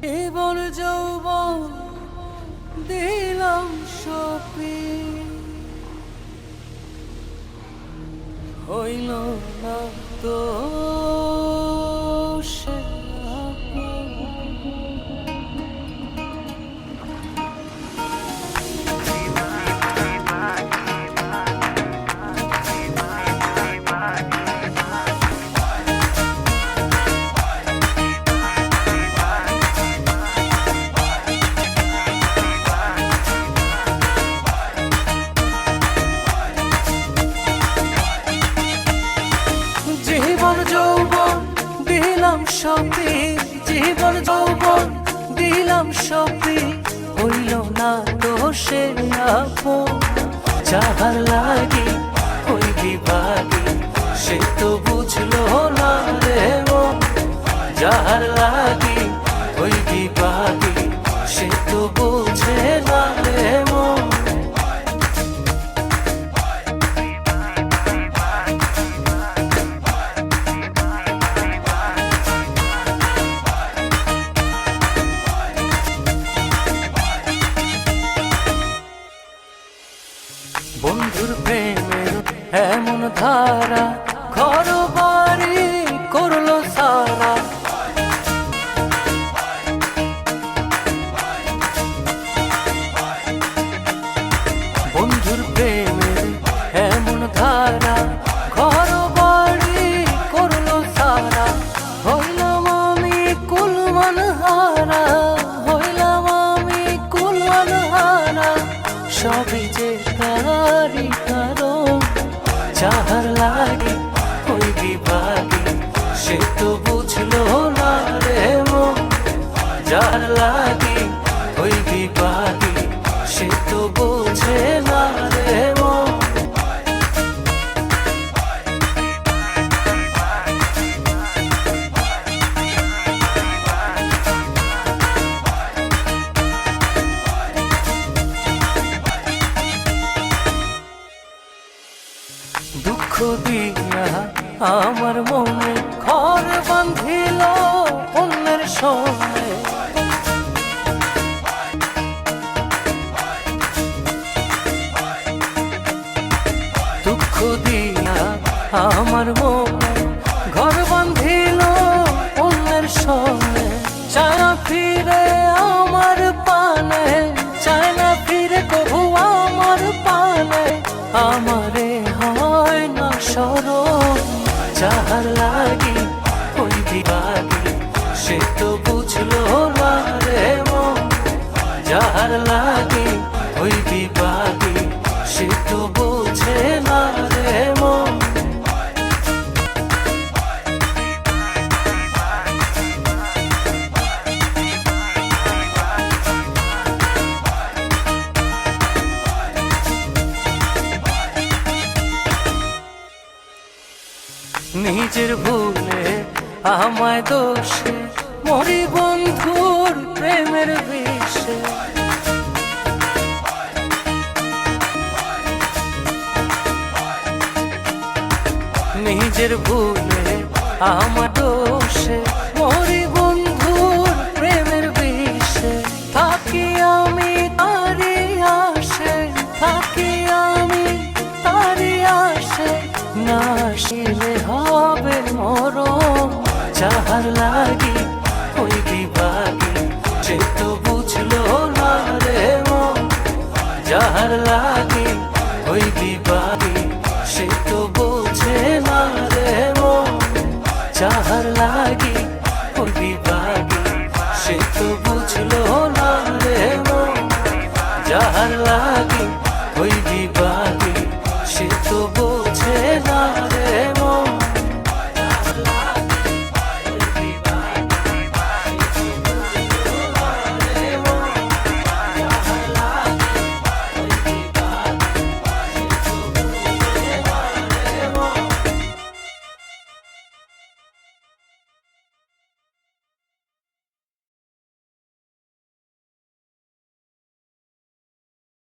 জীবন যৌবন দিলাম সপে, হইল না তো সে জীবন যৌবন দিলাম সপে, জীবন যৌবন দিলাম সপে, হইল না তো সে আপন। যাহার লাগি ওই বিভাগী সে তো বুঝলো না রে মন। যাহার লাগি ওই বিভাগী সে তো বুঝে না রে মন। বন্ধুর প্রেমের এমন ধারা ঘর বাড়ি করলো সারা। বন্ধুর প্রেমের এমন ধারা ঘর বাড়ি করলো সারা। হইলাম আমি কুলমান হারা, হইলাম আমি কুলমান হারা। সবই যে তারি কারণ, যাহার লাগে ওই বিভাগী সে তো বুঝলো না রে মন। যাহার লাগে ওই বিভাগী সে তো বুঝে না রে মন। দুঃখ দিয়া আমার মনে ঘর বাঁধিল অন্যের সঙ্গে। দুঃখ দিয়া আমার মনে ঘর বাঁধিল অন্যের সঙ্গে। চায় না ফিরে আমার পানে, চায় না ফিরে কবু আমার পানে। আমারে হয় না স্মরণ, যাহার লাগি ওই বিভাগী সে তো বুঝলো না রে মন। যাহার লাগি ওই বিভাগী সে তো বুঝে না রে মন। নিজের ভুলে আমায় দোষে মরি বন্ধুর প্রেমের বিষে। নিজের ভুলে আমার দোষে মরি বন্ধুর প্রেমের বিষে। থাকি আমি তারি আসে, থাকি আমি তারি আসে। না আসিলে হবে মরণ, যাহার লাগি ওই বিভাগী সে তো বুঝলো না রে মন। যাহার লাগি ওই বিভাগী সে তো বুঝে না রে মন। যাহার লাগি ওই বিভাগী সে তো বুঝলো না রে মন। যাহার লাগি ওই বিভাগী সে তো